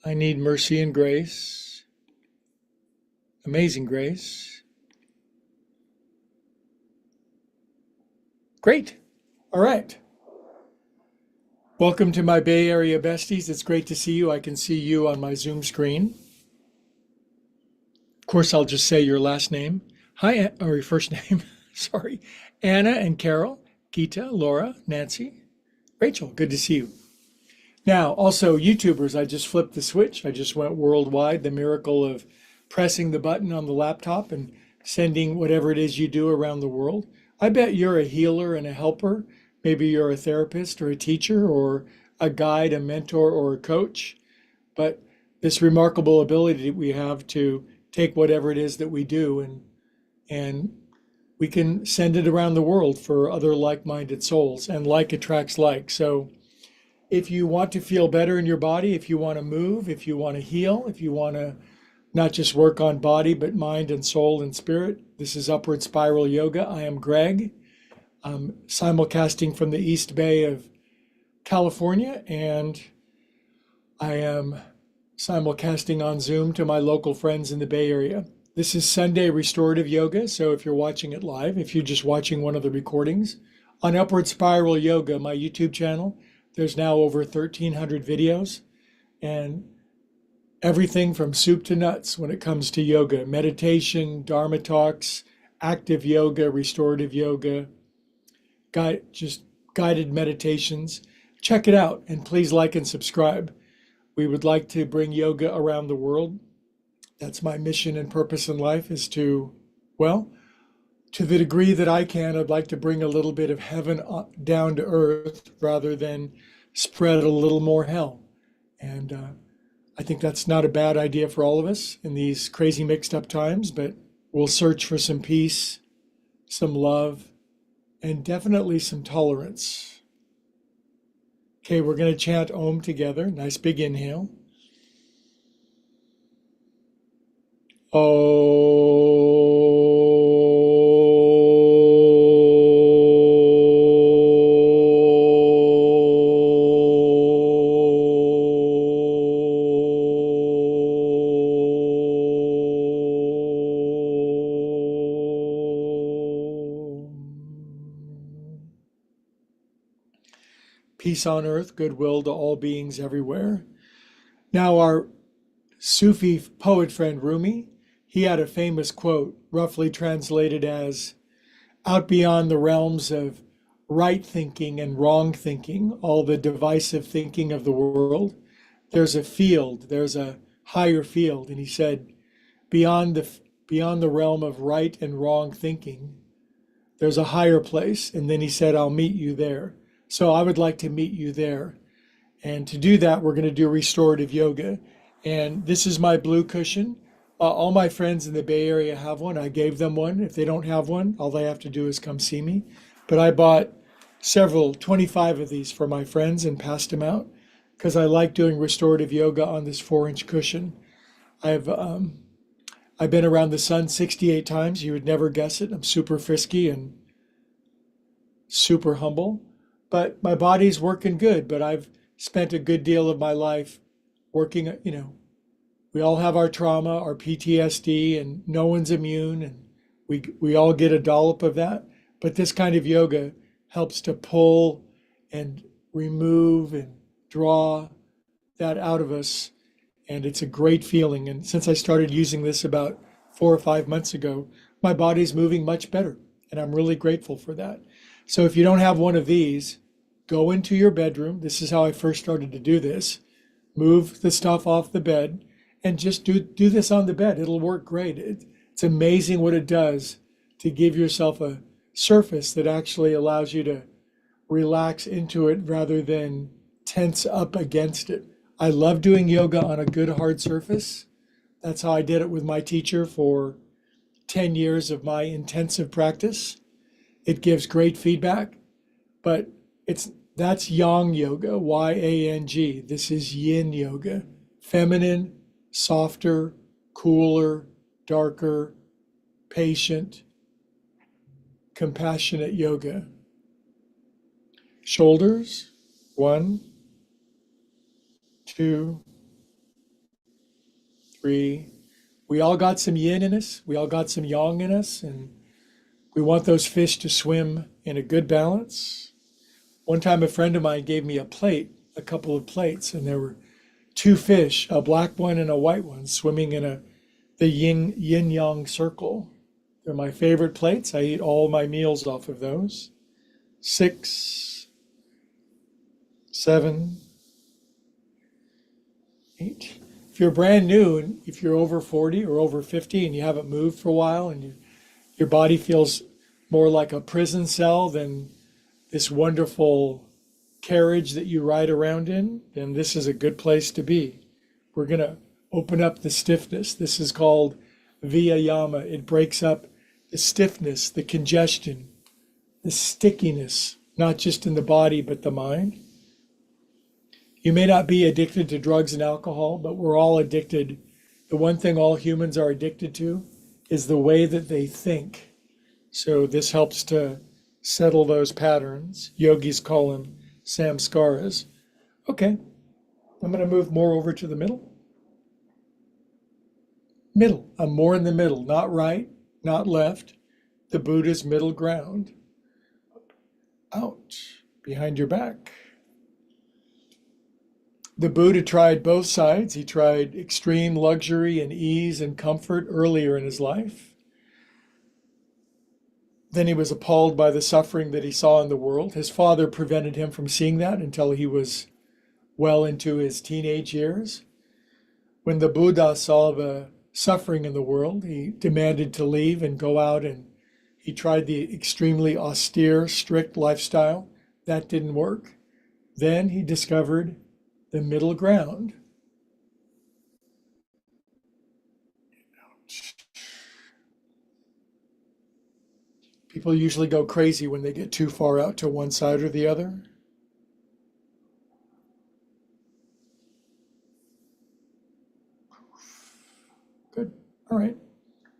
I need mercy and grace, amazing grace. Great. All right. Welcome to my Bay Area besties. It's great to see you. I can see you on my Zoom screen. Of course, I'll just say your last name. Hi, or your first name. Sorry. Anna and Carol, Gita, Laura, Nancy, Rachel. Good to see you. Now, also, YouTubers, I just flipped the switch. I just went worldwide. The miracle of pressing the button on the laptop and sending whatever it is you do around the world. I bet you're a healer and a helper. Maybe you're a therapist or a teacher or a guide, a mentor, or a coach. But this remarkable ability that we have to take whatever it is that we do and we can send it around the world for other like-minded souls, and like attracts like. So if you want to feel better in your body, if you want to move, if you want to heal, if you want to not just work on body, but mind and soul and spirit, this is Upward Spiral Yoga. I am Greg. I'm simulcasting from the East Bay of California, and I am simulcasting on Zoom to my local friends in the Bay Area. This is Sunday Restorative Yoga, so if you're watching it live, if you're just watching one of the recordings, on Upward Spiral Yoga, my YouTube channel, there's now over 1,300 videos, and everything from soup to nuts when it comes to yoga, meditation, Dharma talks, active yoga, restorative yoga, just guided meditations. Check it out, and please like and subscribe. We would like to bring yoga around the world. That's my mission and purpose in life, is to, well, to the degree that I can, I'd like to bring a little bit of heaven down to earth rather than spread a little more hell. And I think that's not a bad idea for all of us in these crazy mixed up times, but we'll search for some peace, some love, and definitely some tolerance. Okay, we're going to chant Om together. Nice big inhale. Peace on earth, goodwill to all beings everywhere. Now, our Sufi poet friend Rumi, he had a famous quote, roughly translated as, out beyond the realms of right thinking and wrong thinking, all the divisive thinking of the world, there's a field, there's a higher field. And he said, beyond the realm of right and wrong thinking, there's a higher place. And then he said, I'll meet you there. So I would like to meet you there. And to do that, we're going to do restorative yoga. And this is my blue cushion. All my friends in the Bay Area have one. I gave them one. If they don't have one, all they have to do is come see me. But I bought 25 of these for my friends and passed them out because I like doing restorative yoga on this 4-inch cushion. I've been around the sun 68 times. You would never guess it. I'm super frisky and super humble. But my body's working good, but I've spent a good deal of my life working, we all have our trauma, our PTSD, and no one's immune, and we all get a dollop of that. But this kind of yoga helps to pull and remove and draw that out of us, and it's a great feeling. And since I started using this about 4 or 5 months ago, my body's moving much better, and I'm really grateful for that. So if you don't have one of these, go into your bedroom. This is how I first started to do this. Move the stuff off the bed and just do this on the bed. It'll work great. It's amazing what it does to give yourself a surface that actually allows you to relax into it rather than tense up against it. I love doing yoga on a good hard surface. That's how I did it with my teacher for 10 years of my intensive practice. It gives great feedback, but that's yang yoga, Y-A-N-G. This is yin yoga, feminine, softer, cooler, darker, patient, compassionate yoga. Shoulders, 1, 2, 3. We all got some yin in us. We all got some yang in us. And we want those fish to swim in a good balance. One time, a friend of mine gave me a plate, a couple of plates, and there were two fish, a black one and a white one, swimming in the yin yang circle. They're my favorite plates. I eat all my meals off of those. 6, 7, 8. If you're brand new and if you're over 40 or over 50 and you haven't moved for a while and your body feels more like a prison cell than this wonderful carriage that you ride around in, then this is a good place to be. We're going to open up the stiffness. This is called Viyama. It breaks up the stiffness, the congestion, the stickiness, not just in the body, but the mind. You may not be addicted to drugs and alcohol, but we're all addicted. The one thing all humans are addicted to is the way that they think. So this helps to settle those patterns. Yogis call them samskaras. Okay, I'm going to move more over to the middle. Middle. I'm more in the middle, not right, not left. The Buddha's middle ground. Out, behind your back. The Buddha tried both sides. He tried extreme luxury and ease and comfort earlier in his life. Then he was appalled by the suffering that he saw in the world. His father prevented him from seeing that until he was well into his teenage years. When the Buddha saw the suffering in the world, he demanded to leave and go out, and he tried the extremely austere, strict lifestyle. That didn't work. Then he discovered the middle ground. People usually go crazy when they get too far out to one side or the other. Good. All right.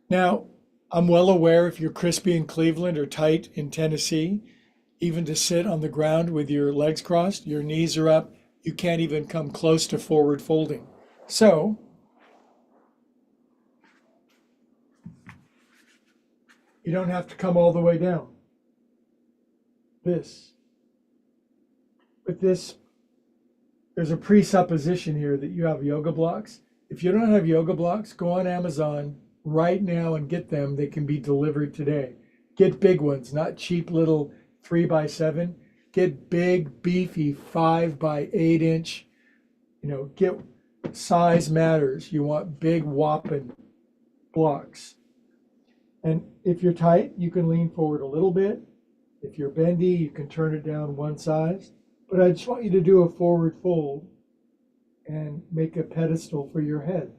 Now, I'm well aware if you're crispy in Cleveland or tight in Tennessee, even to sit on the ground with your legs crossed, your knees are up, you can't even come close to forward folding. So, you don't have to come all the way down. This. But this, there's a presupposition here that you have yoga blocks. If you don't have yoga blocks, go on Amazon right now and get them. They can be delivered today. Get big ones, not cheap little 3x7. Get big, beefy 5x8 inch. Get size matters. You want big whopping blocks. And if you're tight, you can lean forward a little bit. If you're bendy, you can turn it down one size. But I just want you to do a forward fold and make a pedestal for your head.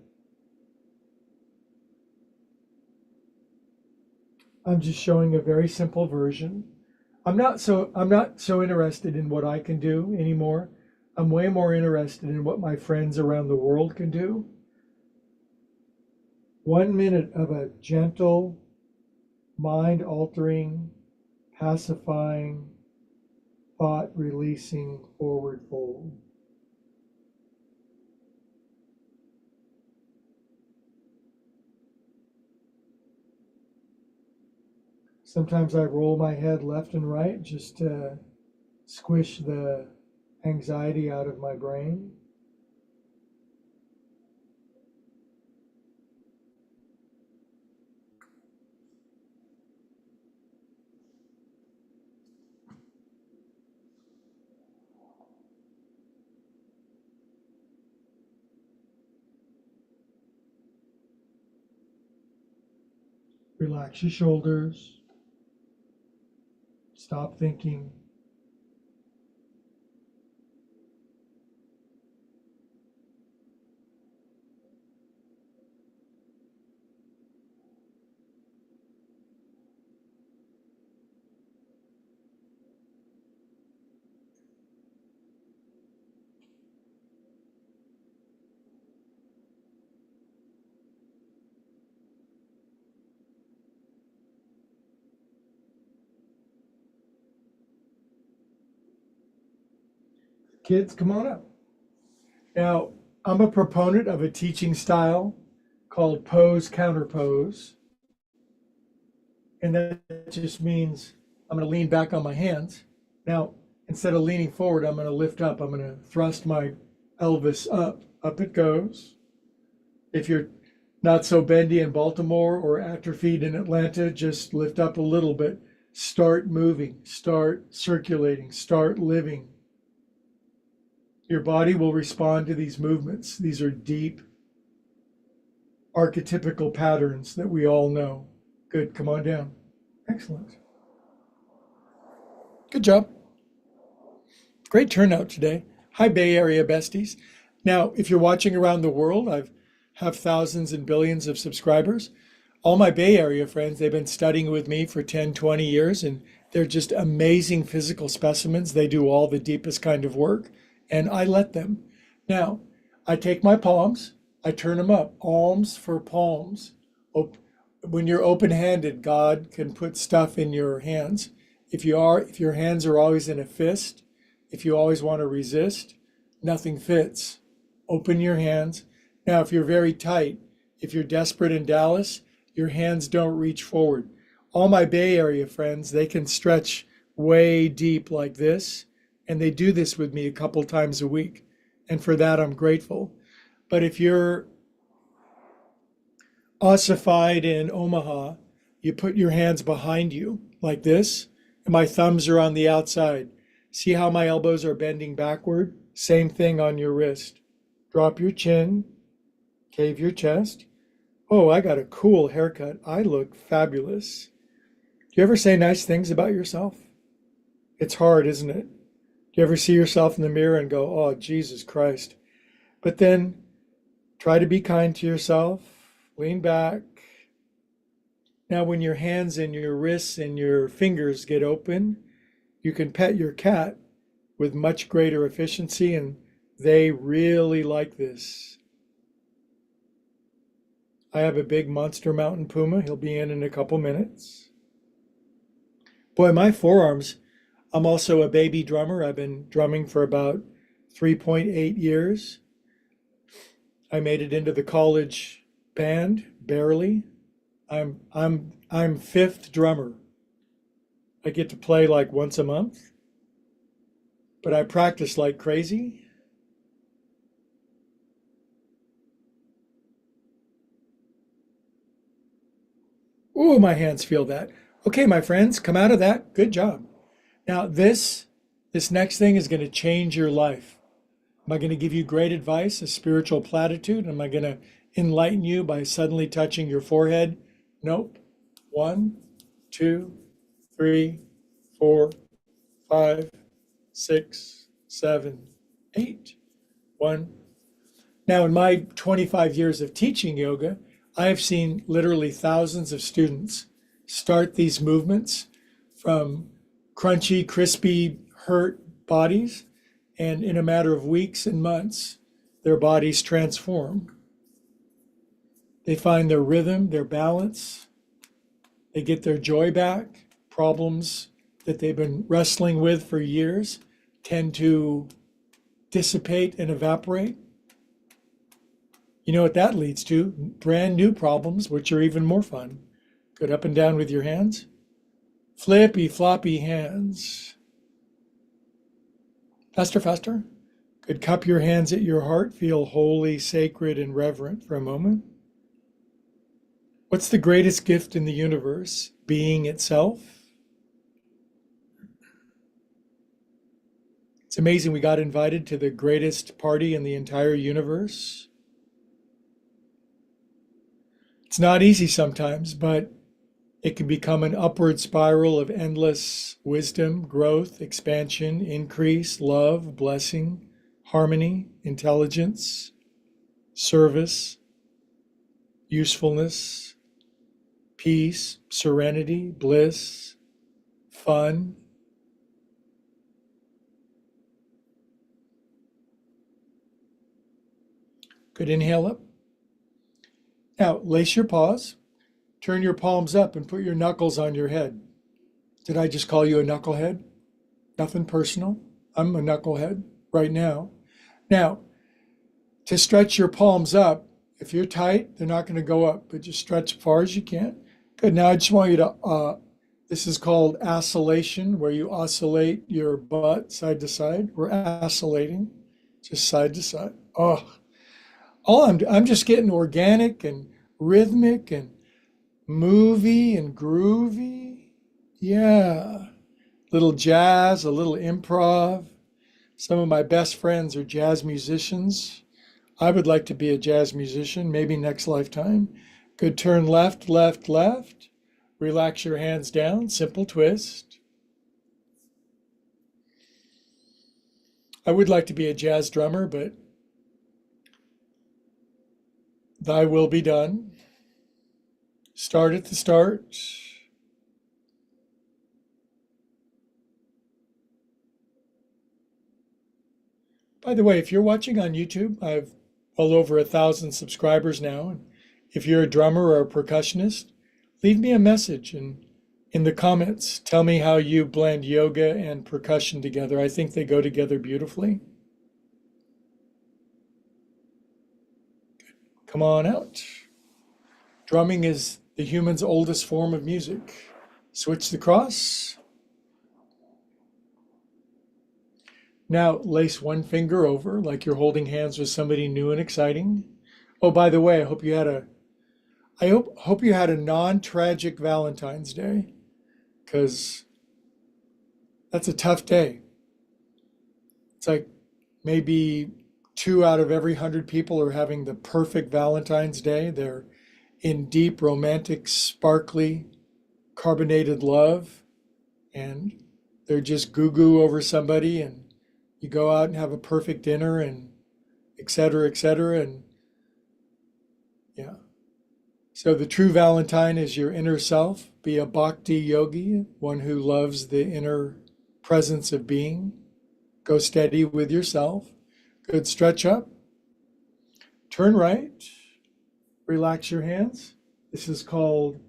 I'm just showing a very simple version. I'm not so interested in what I can do anymore. I'm way more interested in what my friends around the world can do. 1 minute of a gentle, mind-altering, pacifying, thought-releasing forward fold. Sometimes I roll my head left and right just to squish the anxiety out of my brain. Relax your shoulders. Stop thinking. Kids, come on up. Now, I'm a proponent of a teaching style called pose counter pose. And that just means I'm going to lean back on my hands. Now, instead of leaning forward, I'm going to lift up. I'm going to thrust my Elvis up. Up it goes. If you're not so bendy in Baltimore or atrophied in Atlanta, just lift up a little bit. Start moving, start circulating, start living. Your body will respond to these movements. These are deep, archetypical patterns that we all know. Good, come on down. Excellent. Good job. Great turnout today. Hi, Bay Area besties. Now, if you're watching around the world, I have thousands and billions of subscribers. All my Bay Area friends, they've been studying with me for 10, 20 years, and they're just amazing physical specimens. They do all the deepest kind of work, and I let them. Now, I take my palms, I turn them up, alms for palms. When you're open-handed, God can put stuff in your hands. If your hands are always in a fist, if you always want to resist, nothing fits. Open your hands. Now, if you're very tight, if you're desperate in Dallas, your hands don't reach forward. All my Bay Area friends, they can stretch way deep like this, and they do this with me a couple times a week. And for that, I'm grateful. But if you're ossified in Omaha, you put your hands behind you like this, and my thumbs are on the outside. See how my elbows are bending backward? Same thing on your wrist. Drop your chin, cave your chest. Oh, I got a cool haircut. I look fabulous. Do you ever say nice things about yourself? It's hard, isn't it? Do you ever see yourself in the mirror and go, oh, Jesus Christ? But then try to be kind to yourself. Lean back. Now, when your hands and your wrists and your fingers get open, you can pet your cat with much greater efficiency, and they really like this. I have a big monster mountain puma. He'll be in a couple minutes. Boy, my forearms, I'm also a baby drummer. I've been drumming for about 3.8 years. I made it into the college band, barely. I'm fifth drummer. I get to play like once a month, but I practice like crazy. Ooh, my hands feel that. Okay, my friends, come out of that. Good job. Now this next thing is going to change your life. Am I going to give you great advice, a spiritual platitude? Am I going to enlighten you by suddenly touching your forehead? Nope. 1, 2, 3, 4, 5, 6, 7, 8. 1. Now, in my 25 years of teaching yoga, I have seen literally thousands of students start these movements from crunchy, crispy, hurt bodies, and in a matter of weeks and months, their bodies transform. They find their rhythm, their balance, they get their joy back. Problems that they've been wrestling with for years tend to dissipate and evaporate. You know what that leads to? Brand new problems, which are even more fun. Good, up and down with your hands. Flippy, floppy hands. Faster, faster. Good, cup your hands at your heart. Feel holy, sacred, and reverent for a moment. What's the greatest gift in the universe? Being itself. It's amazing we got invited to the greatest party in the entire universe. It's not easy sometimes, but it can become an upward spiral of endless wisdom, growth, expansion, increase, love, blessing, harmony, intelligence, service, usefulness, peace, serenity, bliss, fun. Good, inhale up. Now, lace your paws, turn your palms up and put your knuckles on your head. Did I just call you a knucklehead? Nothing personal. I'm a knucklehead right now. Now, to stretch your palms up, If you're tight, they're not going to go up, but just stretch as far as you can. Good. Now I just want you to, this is called oscillation, where you oscillate your butt side to side. We're oscillating just side to side. Oh, I'm just getting organic and rhythmic and movie and groovy. Yeah. Little jazz, a little improv. Some of my best friends are jazz musicians. I would like to be a jazz musician, maybe next lifetime. Good turn left, left, left. Relax your hands down, simple twist. I would like to be a jazz drummer, but thy will be done. Start at the start. By the way, if you're watching on YouTube, I have well over 1,000 subscribers now. And if you're a drummer or a percussionist, leave me a message and in the comments. Tell me how you blend yoga and percussion together. I think they go together beautifully. Come on out. Drumming is the human's oldest form of music. Switch the cross. Now lace one finger over like you're holding hands with somebody new and exciting. Oh, by the way, I hope you had a non-tragic Valentine's Day, because that's a tough day. It's like maybe 2 out of every 100 people are having the perfect Valentine's Day. They're in deep, romantic, sparkly, carbonated love, and they're just goo-goo over somebody, and you go out and have a perfect dinner, and et cetera, and yeah. So the true Valentine is your inner self. Be a bhakti yogi, one who loves the inner presence of being. Go steady with yourself. Good, stretch up. Turn right. Relax your hands. This is called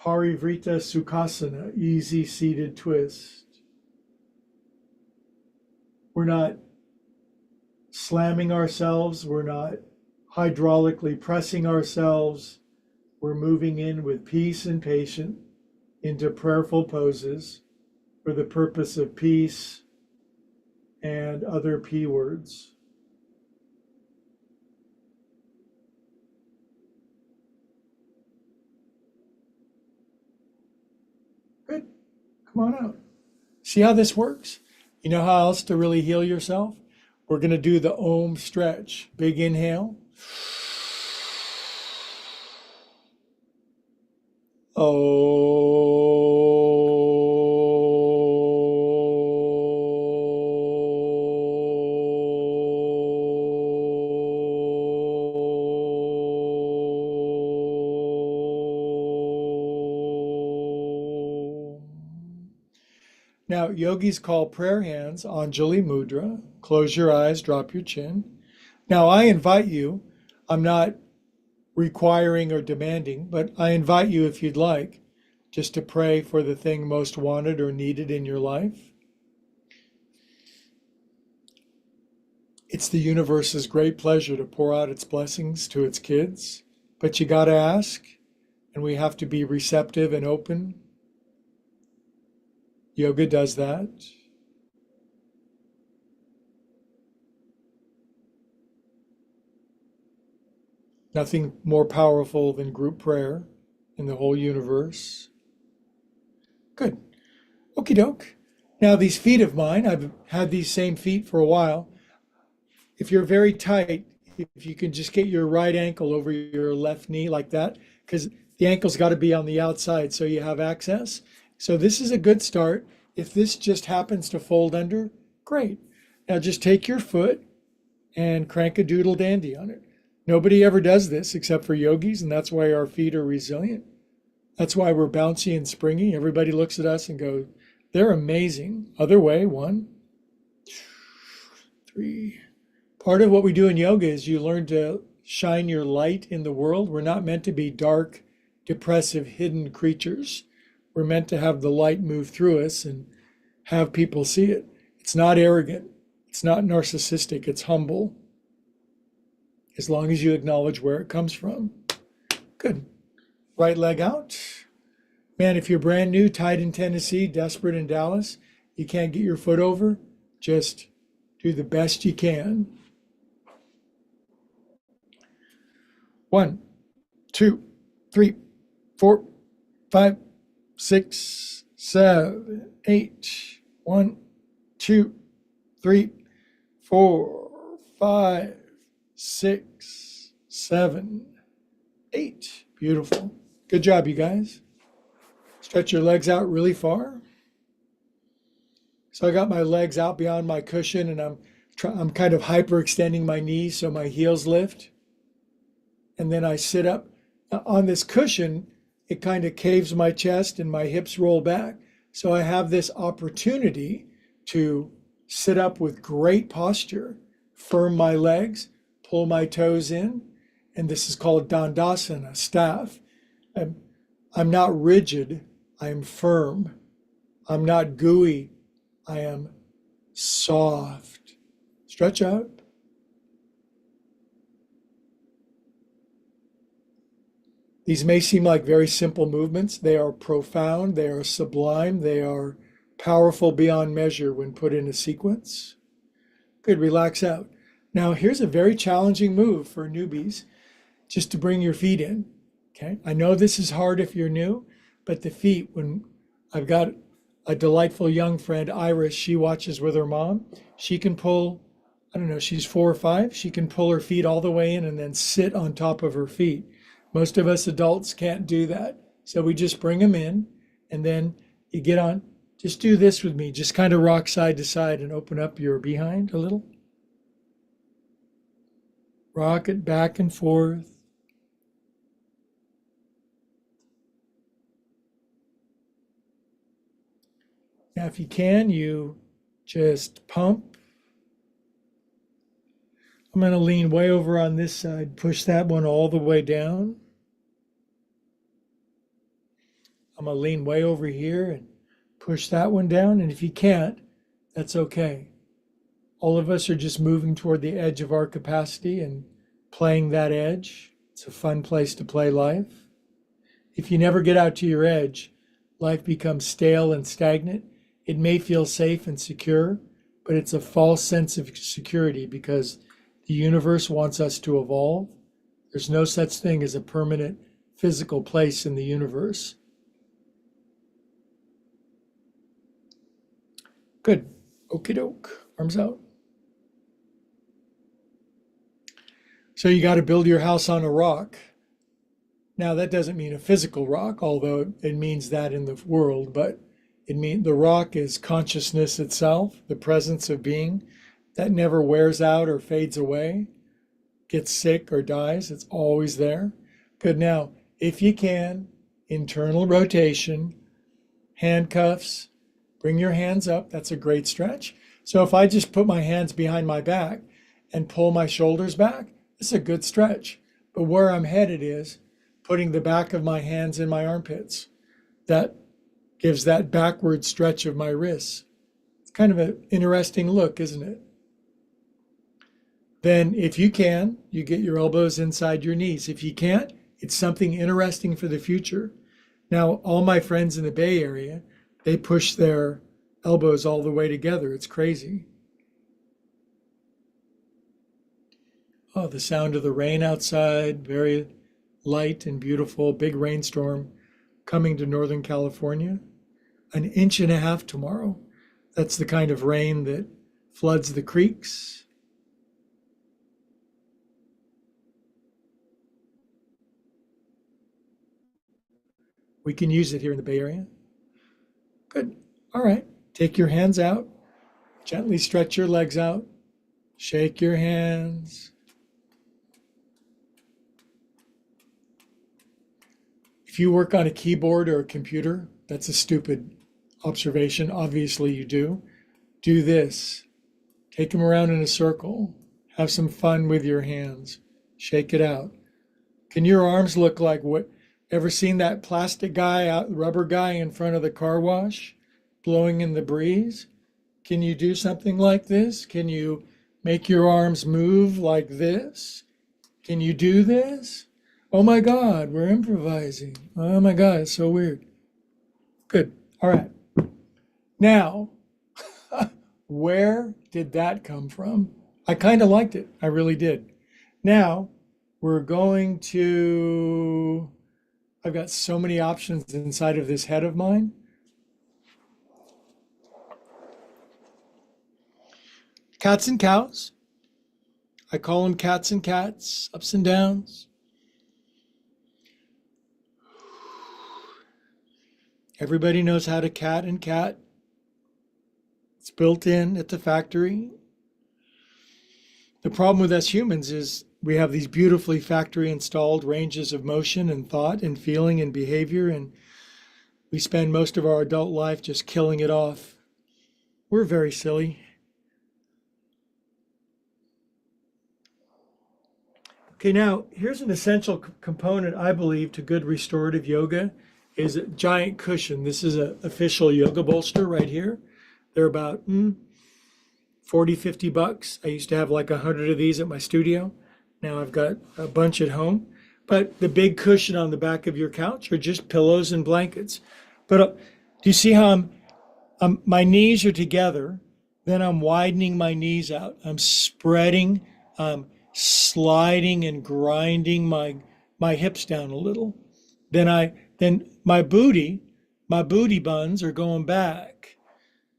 Parivrita Sukhasana, easy seated twist. We're not slamming ourselves. We're not hydraulically pressing ourselves. We're moving in with peace and patience into prayerful poses for the purpose of peace and other P words. Good. Come on out. See how this works? You know how else to really heal yourself? We're going to do the Om stretch. Big inhale. Now, yogis call prayer hands Anjali Mudra. Close your eyes, drop your chin. Now, I invite you, I'm not requiring or demanding, but I invite you, if you'd like, just to pray for the thing most wanted or needed in your life. It's the universe's great pleasure to pour out its blessings to its kids, but you got to ask, and we have to be receptive and open. Yoga does that. Nothing more powerful than group prayer in the whole universe. Good. Okie doke. Now, these feet of mine, I've had these same feet for a while. If you're very tight, if you can just get your right ankle over your left knee like that, because the ankle's got to be on the outside so you have access. So this is a good start. If this just happens to fold under, great. Now just take your foot and crank a doodle dandy on it. Nobody ever does this except for yogis, and that's why our feet are resilient. That's why we're bouncy and springy. Everybody looks at us and goes, they're amazing. Other way, 1, 2, 3. Part of what we do in yoga is you learn to shine your light in the world. We're not meant to be dark, depressive, hidden creatures. We're meant to have the light move through us and have people see it. It's not arrogant. It's not narcissistic. It's humble. as long as you acknowledge where it comes from. Good. Right leg out. Man, if you're brand new, tied in Tennessee, desperate in Dallas, you can't get your foot over, just do the best you can. 1, 2, 3, 4, 5, 6, 7, 8. 1, 2, 3, 4, 5, 6, 7, 8. Beautiful. Good job, you guys. Stretch your legs out really far. So I got my legs out beyond my cushion, and I'm kind of hyperextending my knees so my heels lift. And then I sit up. On this cushion, it kind of caves my chest and my hips roll back. So I have this opportunity to sit up with great posture, firm my legs, pull my toes in, and this is called Dandasana, staff. I'm not rigid, I am firm. I'm not gooey, I am soft. Stretch out. These may seem like very simple movements. They are profound, they are sublime, they are powerful beyond measure when put in a sequence. Good, relax out. Now here's a very challenging move for newbies, just to bring your feet in, okay? I know this is hard if you're new, but the feet, when I've got a delightful young friend, Iris, she watches with her mom, she can pull, I don't know, she's 4 or 5, she can pull her feet all the way in and then sit on top of her feet. Most of us adults can't do that. So we just bring them in and then you get on, just do this with me, just kind of rock side to side and open up your behind a little. Rock it back and forth. Now, if you can, you just pump. I'm going to lean way over on this side, push that one all the way down. I'm going to lean way over here and push that one down. And if you can't, that's okay. All of us are just moving toward the edge of our capacity and playing that edge. It's a fun place to play life. If you never get out to your edge, life becomes stale and stagnant. It may feel safe and secure, but it's a false sense of security because the universe wants us to evolve. There's no such thing as a permanent physical place in the universe. Good. Okie doke. Arms out. So you got to build your house on a rock. Now that doesn't mean a physical rock, although it means that in the world, but it means the rock is consciousness itself, the presence of being that never wears out or fades away, gets sick or dies. It's always there. Good. Now, if you can, internal rotation, handcuffs, bring your hands up. That's a great stretch. So if I just put my hands behind my back and pull my shoulders back, it's a good stretch. But where I'm headed is putting the back of my hands in my armpits. That gives that backward stretch of my wrists. It's kind of an interesting look, isn't it? Then if you can, you get your elbows inside your knees. If you can't, it's something interesting for the future. Now, all my friends in the Bay Area, they push their elbows all the way together. It's crazy. Oh, the sound of the rain outside, very light and beautiful, big rainstorm coming to Northern California. 1.5 inches tomorrow. That's the kind of rain that floods the creeks. We can use it here in the Bay Area. Good. All right. Take your hands out. Gently stretch your legs out. Shake your hands. If you work on a keyboard or a computer, that's a stupid observation. Obviously you do. Do this. Take them around in a circle. Have some fun with your hands. Shake it out. Can your arms look like what? Ever seen that plastic guy out, rubber guy in front of the car wash, blowing in the breeze? Can you do something like this? Can you make your arms move like this? Can you do this? Oh my God, we're improvising. Oh my God, it's so weird. Good. All right. Now, where did that come from? I kind of liked it. I really did. Now, we're going to, I've got so many options inside of this head of mine. Cats and cows. I call them cats and cats, ups and downs. Everybody knows how to cat and cat. It's built in at the factory. The problem with us humans is we have these beautifully factory installed ranges of motion and thought and feeling and behavior, and we spend most of our adult life just killing it off. We're very silly. Okay, now here's an essential component, I believe, to good restorative yoga is a giant cushion. This is an official yoga bolster right here. They're about 40, 50 bucks. I used to have like 100 of these at my studio. Now I've got a bunch at home. But the big cushion on the back of your couch are just pillows and blankets. But do you see how my knees are together? Then I'm widening my knees out. I'm spreading, sliding and grinding my hips down a little. Then my booty buns are going back.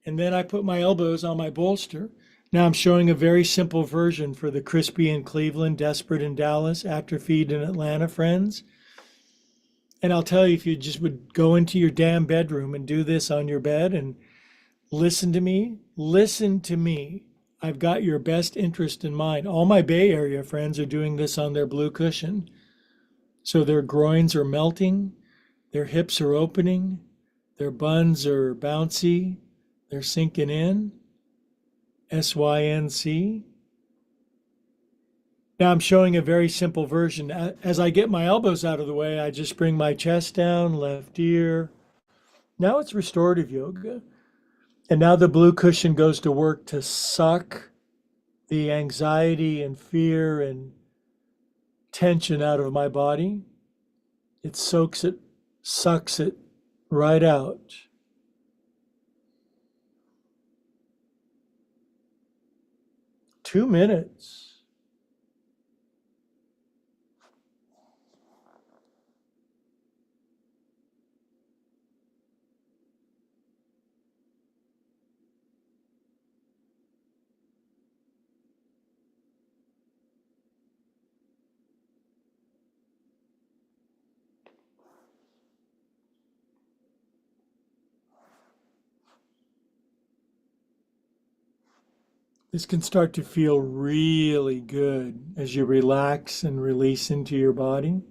And then I put my elbows on my bolster. Now I'm showing a very simple version for the crispy in Cleveland, desperate in Dallas, atrophied in Atlanta friends. And I'll tell you, if you just would go into your damn bedroom and do this on your bed and listen to me. I've got your best interest in mind. All my Bay Area friends are doing this on their blue cushion. So their groins are melting, their hips are opening, their buns are bouncy, they're sinking in. SYNC. Now I'm showing a very simple version. As I get my elbows out of the way, I just bring my chest down, left ear. Now it's restorative yoga. And now the blue cushion goes to work to suck the anxiety and fear and tension out of my body. It soaks it, sucks it right out. Two minutes. This can start to feel really good as you relax and release into your body.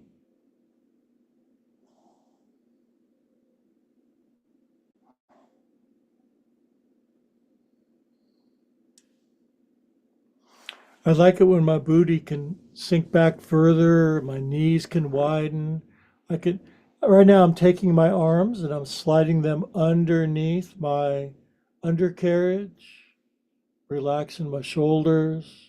I like it when my booty can sink back further, my knees can widen. I could, right now I'm taking my arms and I'm sliding them underneath my undercarriage, relaxing my shoulders.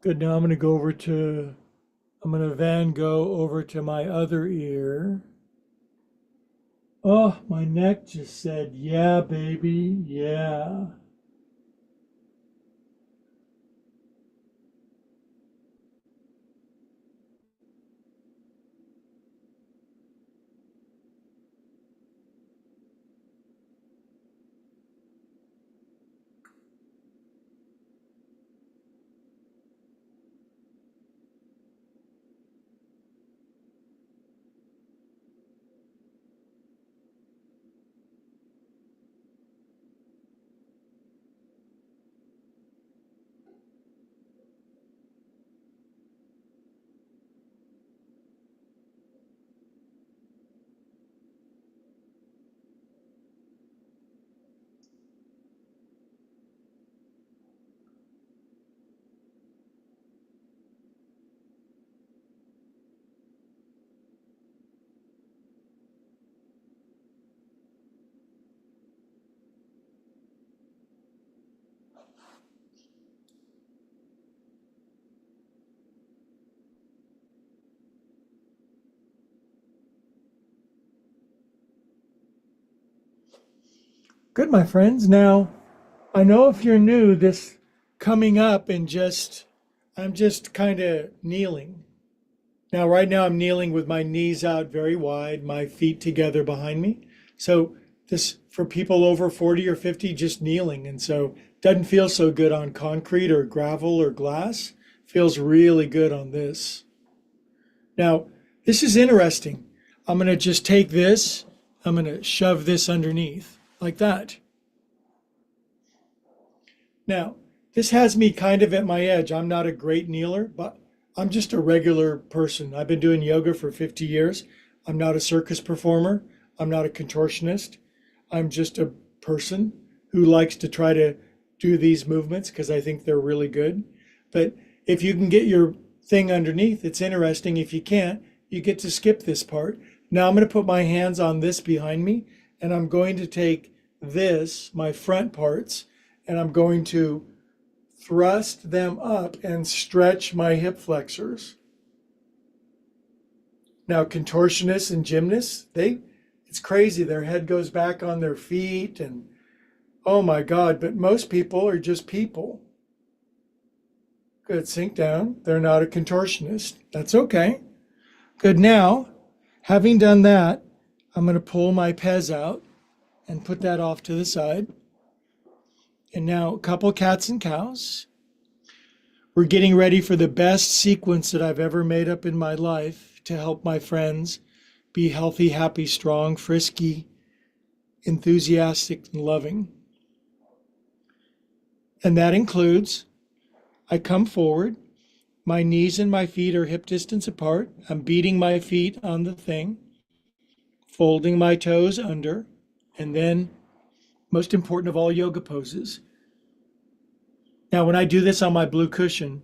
Good, now I'm gonna Van Gogh over to my other ear. Oh, my neck just said, yeah, baby, yeah. Good, my friends. Now, I know if you're new, this coming up and I'm just kind of kneeling. Now, right now, I'm kneeling with my knees out very wide, my feet together behind me. So, this for people over 40 or 50, just kneeling. And so, doesn't feel so good on concrete or gravel or glass. Feels really good on this. Now, this is interesting. I'm going to just take this, I'm going to shove this underneath like that. Now, this has me kind of at my edge. I'm not a great kneeler, but I'm just a regular person. I've been doing yoga for 50 years. I'm not a circus performer. I'm not a contortionist. I'm just a person who likes to try to do these movements because I think they're really good. But if you can get your thing underneath, it's interesting. If you can't, you get to skip this part. Now I'm going to put my hands on this behind me, and I'm going to take this, my front parts, and I'm going to thrust them up and stretch my hip flexors. Now, contortionists and gymnasts, it's crazy. Their head goes back on their feet and oh my God, but most people are just people. Good, sink down. They're not a contortionist. That's okay. Good, now, having done that, I'm going to pull my Pez out and put that off to the side. And now a couple cats and cows. We're getting ready for the best sequence that I've ever made up in my life to help my friends be healthy, happy, strong, frisky, enthusiastic, and loving. And that includes, I come forward, my knees and my feet are hip distance apart. I'm beating my feet on the thing, folding my toes under, and then, most important of all yoga poses. Now, when I do this on my blue cushion,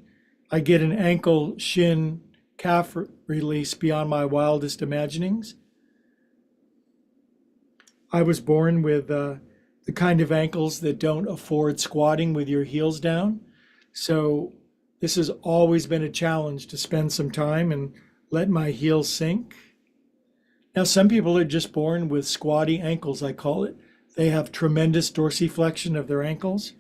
I get an ankle, shin, calf release beyond my wildest imaginings. I was born with the kind of ankles that don't afford squatting with your heels down. So this has always been a challenge to spend some time and let my heels sink. Now, some people are just born with squatty ankles, I call it. They have tremendous dorsiflexion of their ankles.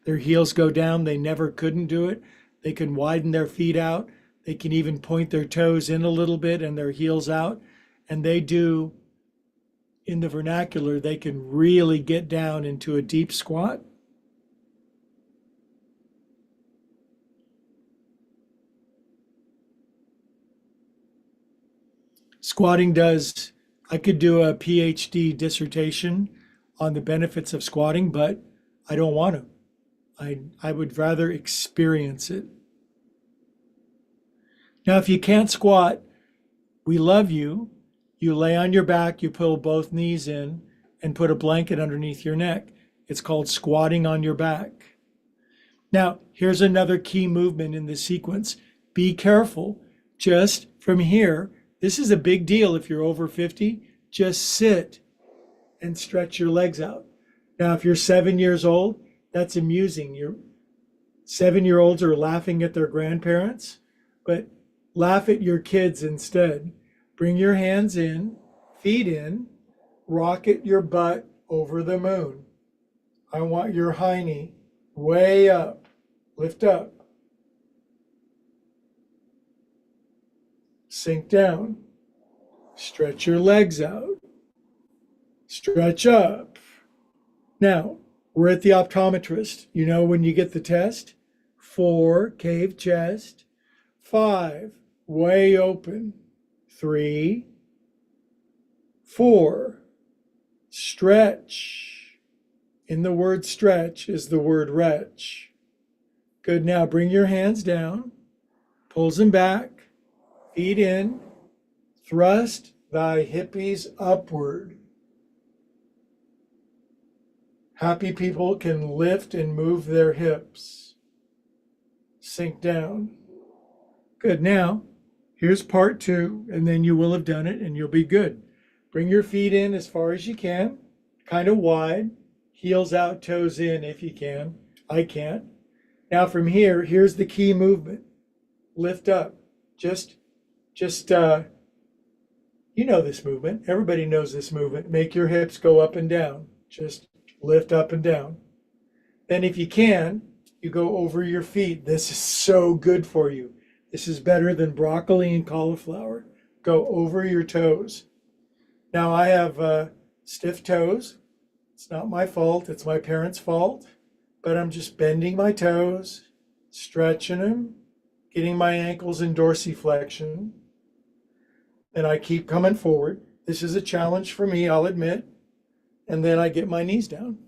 Their heels go down. They never couldn't do it. They can widen their feet out. They can even point their toes in a little bit and their heels out. And they do, in the vernacular, they can really get down into a deep squat. Squatting does, I could do a PhD dissertation on the benefits of squatting, but I don't want to. I would rather experience it. Now, if you can't squat, we love you. You lay on your back, you pull both knees in, and put a blanket underneath your neck. It's called squatting on your back. Now, here's another key movement in this sequence. Be careful. Just from here, this is a big deal if you're over 50. Just sit and stretch your legs out. Now, if you're 7 years old, that's amusing. Your 7-year-olds are laughing at their grandparents, but laugh at your kids instead. Bring your hands in, feet in, rocket your butt over the moon. I want your hiney way up. Lift up. Sink down. Stretch your legs out. Stretch up. Now, we're at the optometrist. You know when you get the test? 4, cave chest. 5, way open. 3, 4, stretch. In the word stretch is the word retch. Good, now bring your hands down, pulls them back, feet in, thrust thy hippies upward. Happy people can lift and move their hips. Sink down. Good, now here's part 2, and then you will have done it and you'll be good. Bring your feet in as far as you can, kind of wide, heels out, toes in if you can. I can't. Now from here, here's the key movement. Lift up. Just you know this movement. Everybody knows this movement. Make your hips go up and down. Just Lift up and down. Then if you can, you go over your feet. This is so good for you. This is better than broccoli and cauliflower. Go over your toes. Now I have stiff toes. It's not my fault. It's my parents' fault. But I'm just bending my toes, stretching them, getting my ankles in dorsiflexion. And I keep coming forward. This is a challenge for me, I'll admit. And then I get my knees down.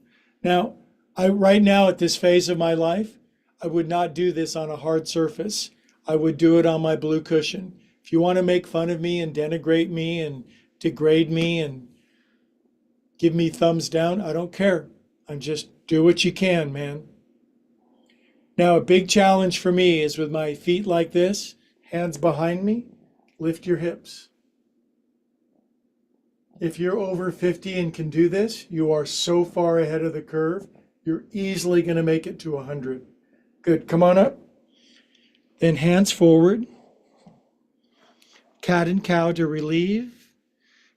Now, right now at this phase of my life, I would not do this on a hard surface. I would do it on my blue cushion. If you want to make fun of me and denigrate me and degrade me and give me thumbs down, I don't care. I'm just do what you can, man. Now, a big challenge for me is with my feet like this, hands behind me, lift your hips. If you're over 50 and can do this, you are so far ahead of the curve, you're easily going to make it to 100. Good. Come on up. Then hands forward. Cat and cow to relieve.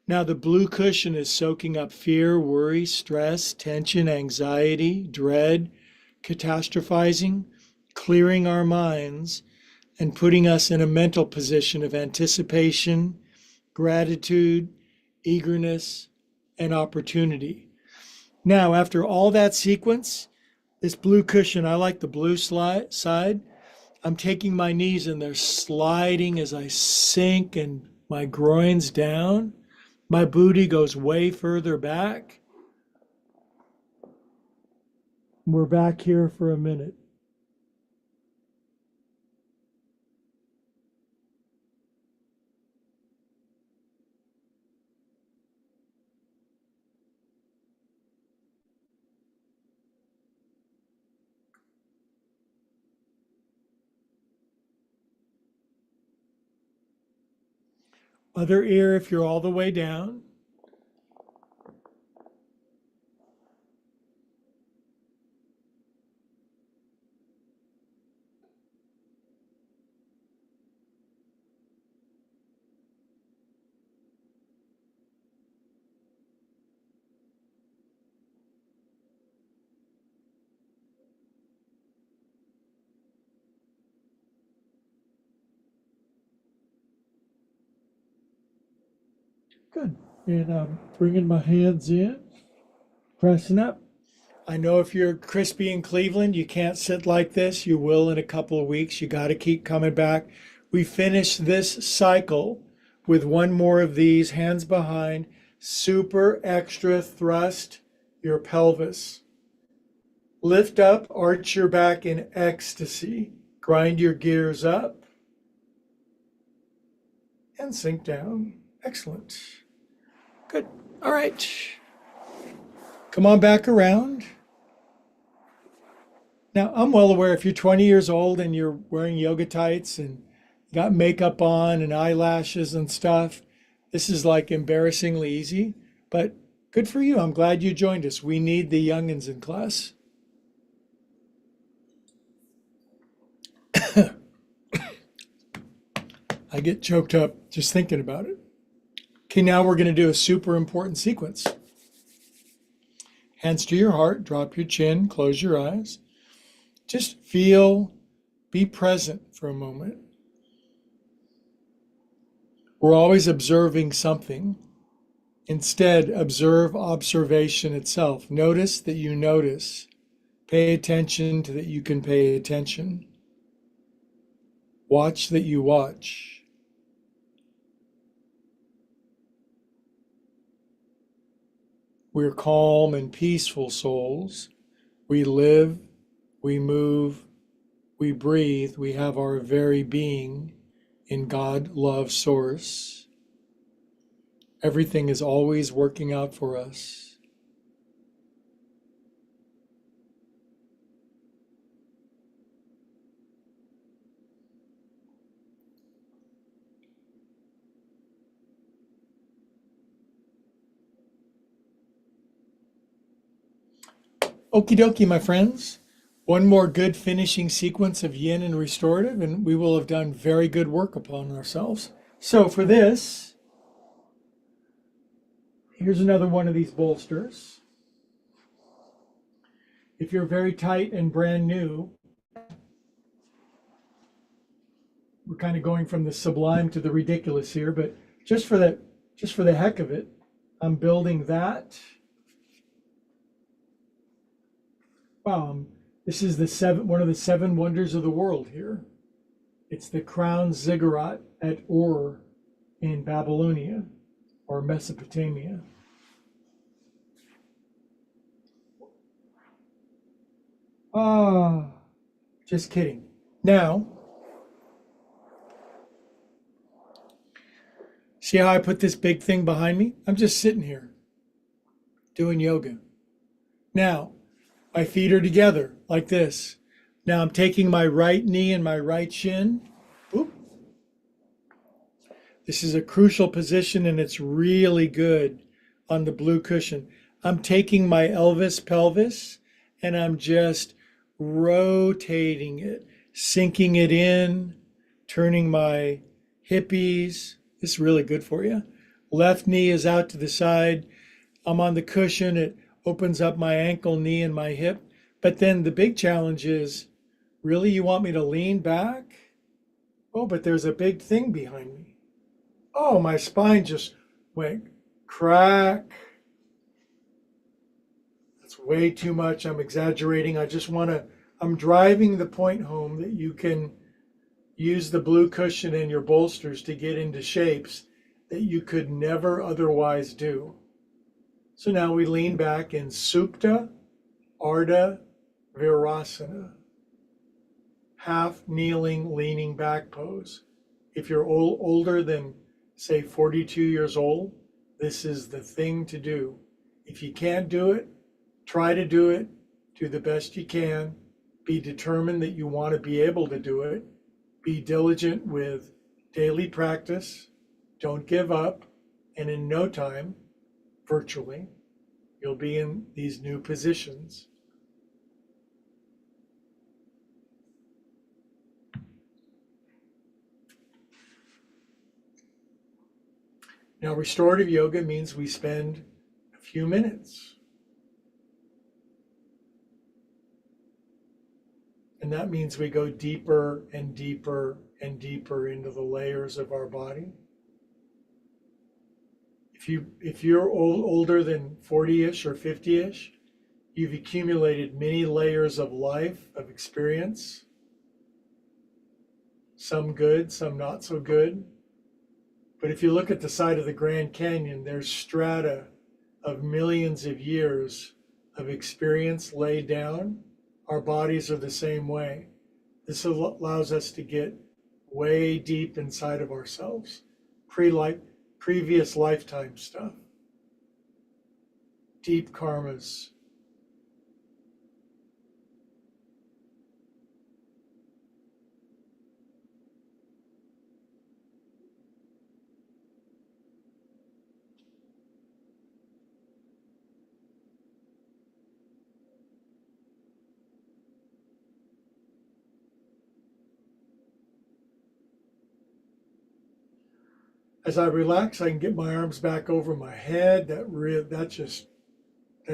Now the blue cushion is soaking up fear, worry, stress, tension, anxiety, dread, catastrophizing, clearing our minds, and putting us in a mental position of anticipation, gratitude, eagerness, and opportunity. Now, after all that sequence, this blue cushion, I like the blue side. I'm taking my knees and they're sliding as I sink and my groin's down. My booty goes way further back. We're back here for a minute. Other ear if you're all the way down. Good. And I'm bringing my hands in, pressing up. I know if you're crispy in Cleveland, you can't sit like this. You will in a couple of weeks. You got to keep coming back. We finish this cycle with one more of these, hands behind, super extra thrust your pelvis. Lift up, arch your back in ecstasy. Grind your gears up and sink down. Excellent. Good. All right. Come on back around. Now, I'm well aware if you're 20 years old and you're wearing yoga tights and got makeup on and eyelashes and stuff, this is like embarrassingly easy, but good for you. I'm glad you joined us. We need the youngins in class. I get choked up just thinking about it. Okay, now we're going to do a super important sequence. Hands to your heart, drop your chin, close your eyes. Just feel, be present for a moment. We're always observing something. Instead, observe observation itself. Notice that you notice. Pay attention to that you can pay attention. Watch that you watch. We're calm and peaceful souls. We live, we move, we breathe. We have our very being in God, love, source. Everything is always working out for us. Okie dokie, my friends. One more good finishing sequence of yin and restorative, and we will have done very good work upon ourselves. So for this, here's another one of these bolsters. If you're very tight and brand new, we're kind of going from the sublime to the ridiculous here, but just for the heck of it, I'm building that. Wow, this is one of the seven wonders of the world here. It's the crown ziggurat at Ur in Babylonia or Mesopotamia. Ah, just kidding. Now, see how I put this big thing behind me? I'm just sitting here doing yoga. Now, my feet are together like this. Now I'm taking my right knee and my right shin. Oop. This is a crucial position and it's really good on the blue cushion. I'm taking my Elvis pelvis and I'm just rotating it, sinking it in, turning my hippies. This is really good for you. Left knee is out to the side. I'm on the cushion. It opens up my ankle, knee, and my hip. But then the big challenge is, really, you want me to lean back? Oh, but there's a big thing behind me. Oh, my spine just went crack. That's way too much. I'm exaggerating. I'm driving the point home that you can use the blue cushion and your bolsters to get into shapes that you could never otherwise do. So now we lean back in Supta Ardha Virasana, half kneeling, leaning back pose. If you're older than, say, 42 years old, this is the thing to do. If you can't do it, try to do it, do the best you can, be determined that you want to be able to do it, be diligent with daily practice, don't give up, and in no time, virtually, you'll be in these new positions. Now, restorative yoga means we spend a few minutes. And that means we go deeper and deeper and deeper into the layers of our body. If you're older than 40-ish or 50-ish, you've accumulated many layers of life, of experience, some good, some not so good. But if you look at the side of the Grand Canyon, there's strata of millions of years of experience laid down. Our bodies are the same way. This allows us to get way deep inside of ourselves, previous lifetime stuff, deep karmas. As I relax, I can get my arms back over my head. That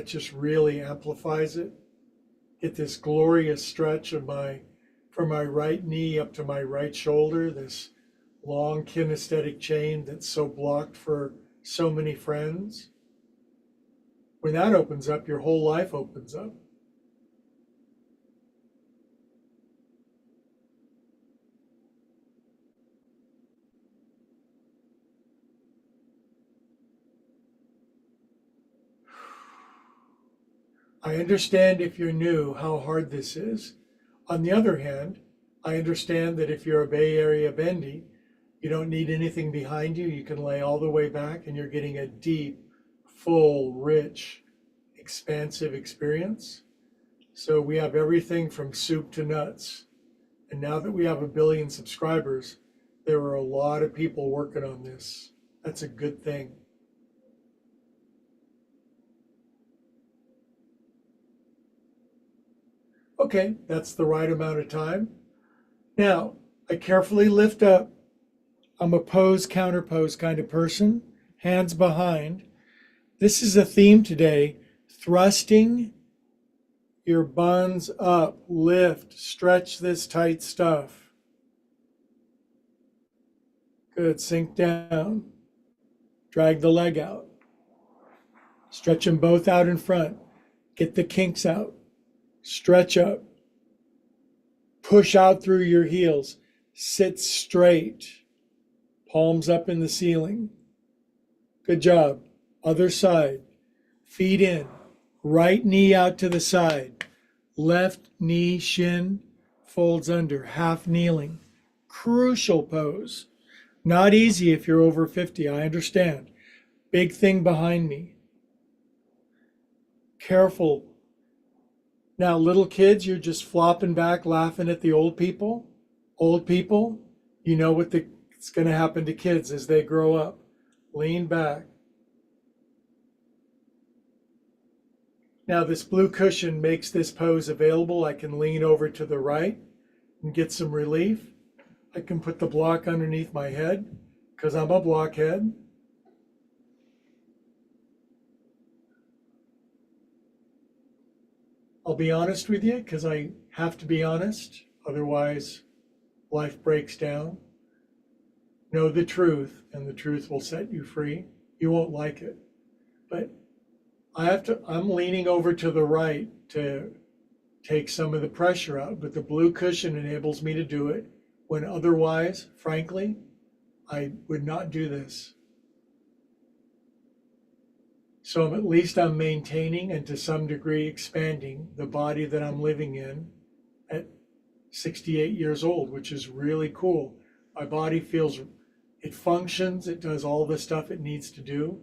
just really amplifies it. Get this glorious stretch from my right knee up to my right shoulder, this long kinesthetic chain that's so blocked for so many friends. When that opens up, your whole life opens up. I understand if you're new how hard this is. On the other hand, I understand that if you're a Bay Area bendy, you don't need anything behind you. You can lay all the way back and you're getting a deep, full, rich, expansive experience. So we have everything from soup to nuts. And now that we have 1 billion subscribers, there are a lot of people working on this. That's a good thing. Okay, that's the right amount of time. Now, I carefully lift up. I'm a pose, counterpose kind of person, hands behind. This is a theme today, thrusting your buns up, lift, stretch this tight stuff. Good, sink down. Drag the leg out. Stretch them both out in front. Get the kinks out. Stretch up. Push out through your heels. Sit straight. Palms up in the ceiling. Good job. Other side. Feet in. Right knee out to the side. Left knee shin folds under. Half kneeling. Crucial pose. Not easy if you're over 50, I understand. Big thing behind me. Careful. Now, little kids, you're just flopping back, laughing at the old people. Old people, you know what's going to happen to kids as they grow up. Lean back. Now, this blue cushion makes this pose available. I can lean over to the right and get some relief. I can put the block underneath my head because I'm a blockhead. I'll be honest with you because I have to be honest. Otherwise, life breaks down. Know the truth, and the truth will set you free. You won't like it. But I'm leaning over to the right to take some of the pressure out, but the blue cushion enables me to do it when otherwise, frankly, I would not do this. So at least I'm maintaining and to some degree expanding the body that I'm living in at 68 years old, which is really cool. My body feels, it functions, it does all the stuff it needs to do.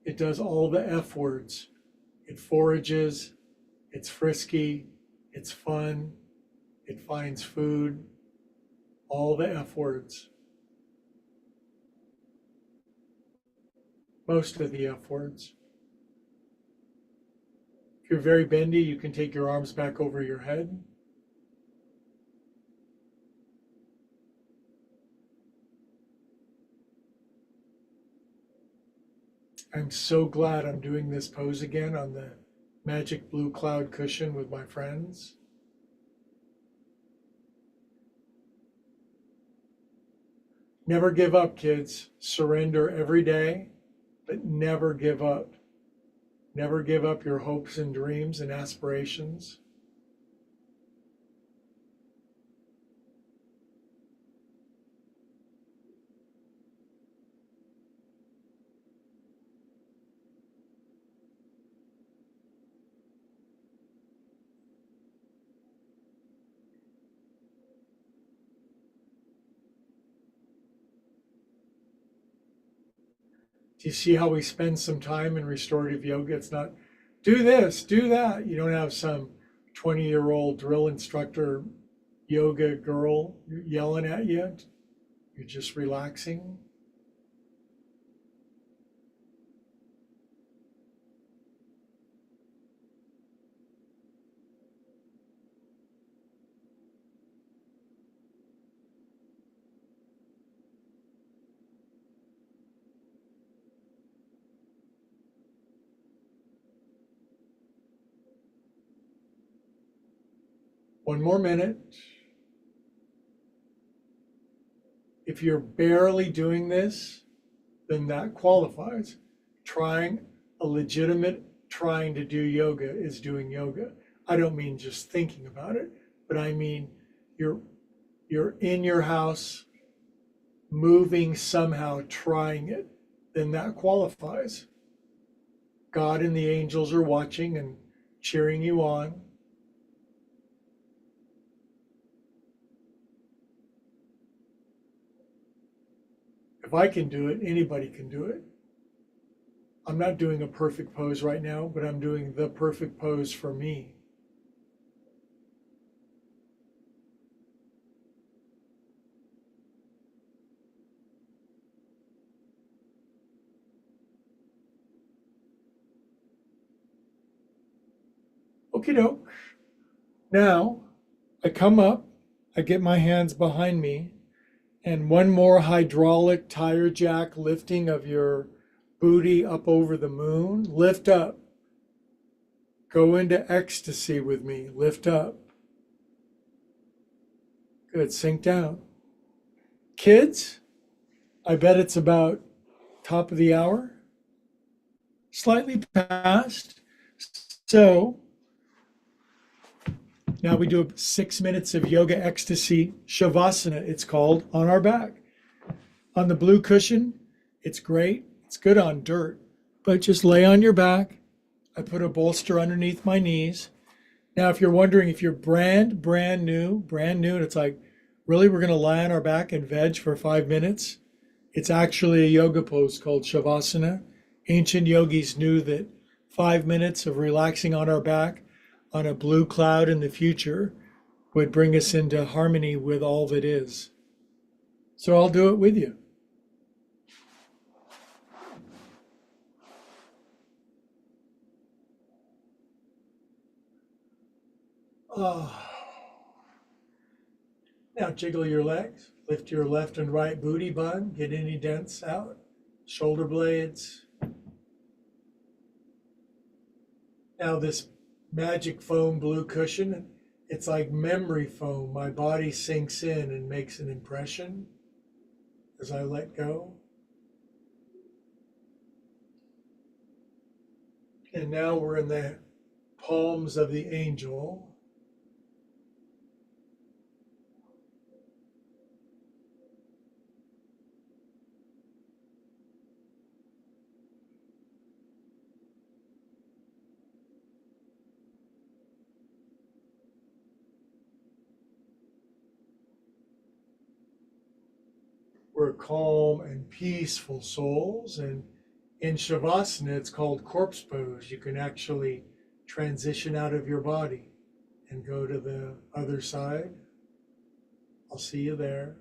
It does all the F words. It forages, it's frisky, it's fun, it finds food, all the F words. Most of the F words. If you're very bendy, you can take your arms back over your head. I'm so glad I'm doing this pose again on the magic blue cloud cushion with my friends. Never give up, kids. Surrender every day, but never give up. Never give up your hopes and dreams and aspirations. Do you see how we spend some time in restorative yoga? It's not do this, do that. You don't have some 20-year-old drill instructor yoga girl yelling at you. You're just relaxing. One more minute. If you're barely doing this, then that qualifies. Trying to do yoga is doing yoga. I don't mean just thinking about it, but I mean you're in your house, moving somehow, trying it, then that qualifies. God and the angels are watching and cheering you on. If I can do it, anybody can do it. I'm not doing a perfect pose right now, but I'm doing the perfect pose for me. Okie doke. Now I come up, I get my hands behind me, and one more hydraulic tire jack lifting of your booty up over the moon. Lift up. Go into ecstasy with me. Lift up. Good. Sink down. Kids, I bet it's about top of the hour, slightly past. So now we do 6 minutes of yoga ecstasy shavasana, it's called, on our back. On the blue cushion, it's great. It's good on dirt, but just lay on your back. I put a bolster underneath my knees. Now, if you're wondering if you're brand new, and it's like, really, we're going to lie on our back and veg for 5 minutes? It's actually a yoga pose called shavasana. Ancient yogis knew that 5 minutes of relaxing on our back on a blue cloud in the future would bring us into harmony with all that is. So I'll do it with you. Oh. Now jiggle your legs, lift your left and right booty bun, get any dents out, shoulder blades. Now this magic foam blue cushion, it's like memory foam. My body sinks in and makes an impression as I let go. And now we're in the palms of the angel. We're calm and peaceful souls. And in Shavasana, it's called corpse pose. You can actually transition out of your body and go to the other side. I'll see you there.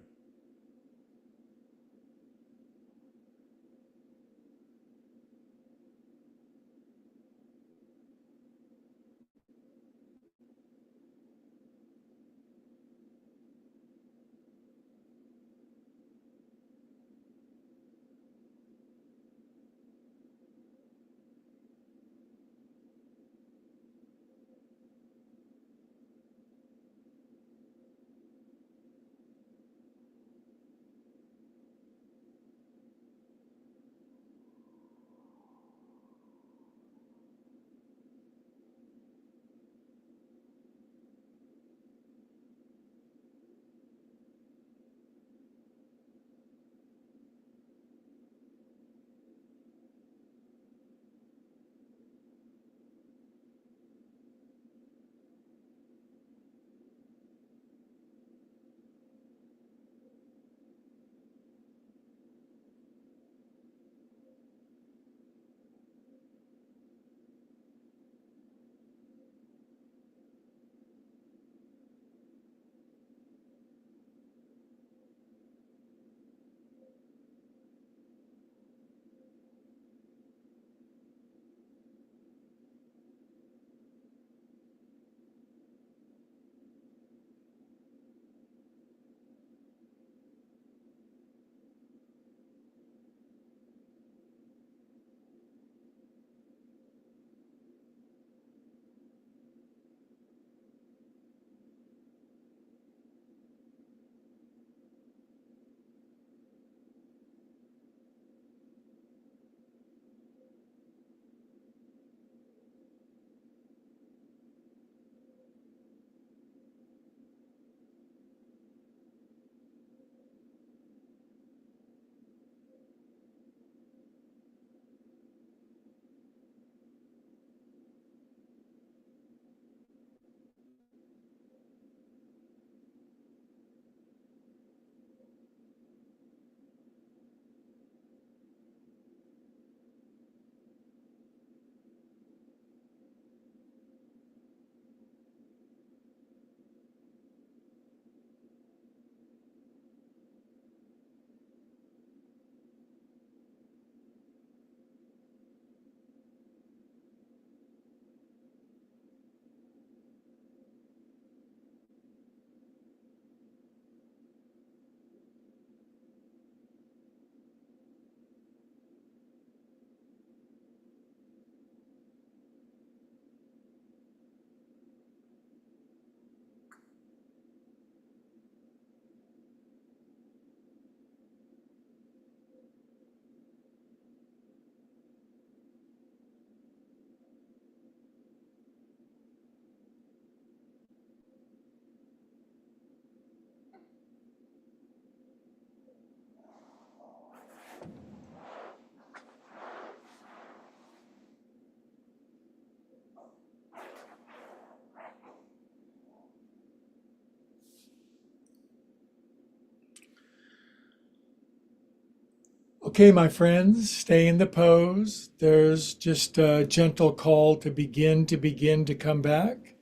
Okay, my friends, stay in the pose. There's just a gentle call to begin to come back.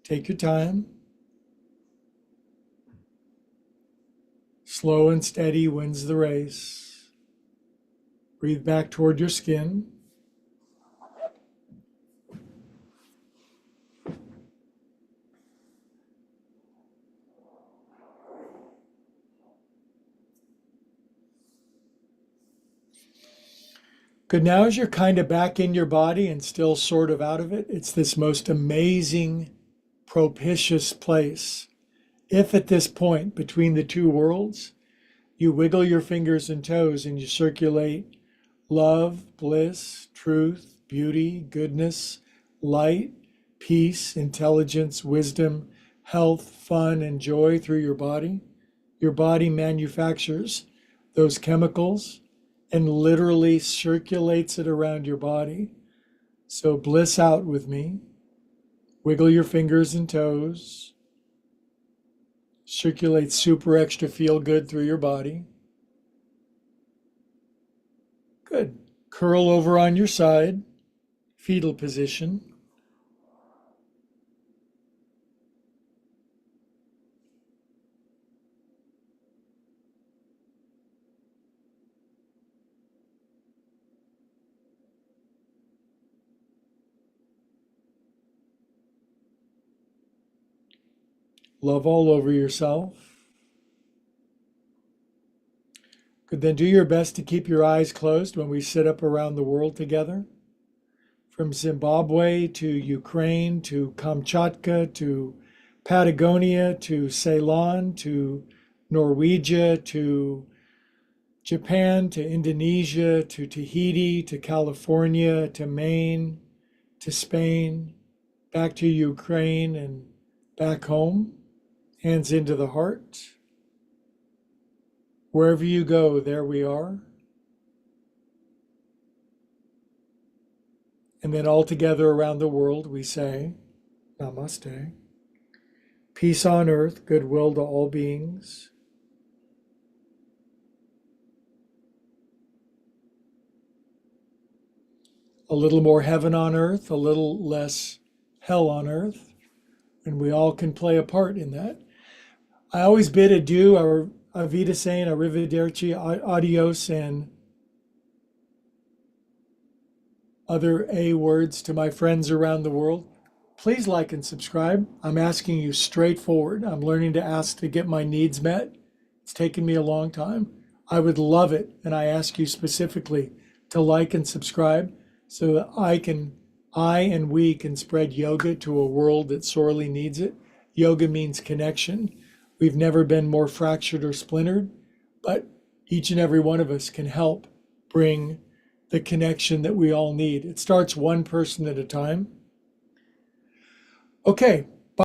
Take your time. Slow and steady wins the race. Breathe back toward your skin. Good. Now, as you're kind of back in your body and still sort of out of it, it's this most amazing, propitious place. If at this point between the two worlds, you wiggle your fingers and toes and you circulate love, bliss, truth, beauty, goodness, light, peace, intelligence, wisdom, health, fun, and joy through your body manufactures those chemicals and literally circulates it around your body. So bliss out with me. Wiggle your fingers and toes. Circulate super extra feel good through your body. Good. Curl over on your side, fetal position. Love all over yourself. Good. Then do your best to keep your eyes closed when we sit up around the world together. From Zimbabwe to Ukraine to Kamchatka to Patagonia to Ceylon to Norwegia to Japan to Indonesia to Tahiti to California to Maine to Spain, back to Ukraine and back home, hands into the heart. Wherever you go, there we are. And then all together around the world, we say, Namaste. Peace on earth, goodwill to all beings. A little more heaven on earth, a little less hell on earth, and we all can play a part in that. I always bid adieu, or Avita arrivederci, adios, and other A words to my friends around the world. Please like and subscribe. I'm asking you straightforward. I'm learning to ask to get my needs met. It's taken me a long time. I would love it, and I ask you specifically to like and subscribe so that I and we can spread yoga to a world that sorely needs it. Yoga means connection. We've never been more fractured or splintered, but each and every one of us can help bring the connection that we all need. It starts one person at a time. Okay,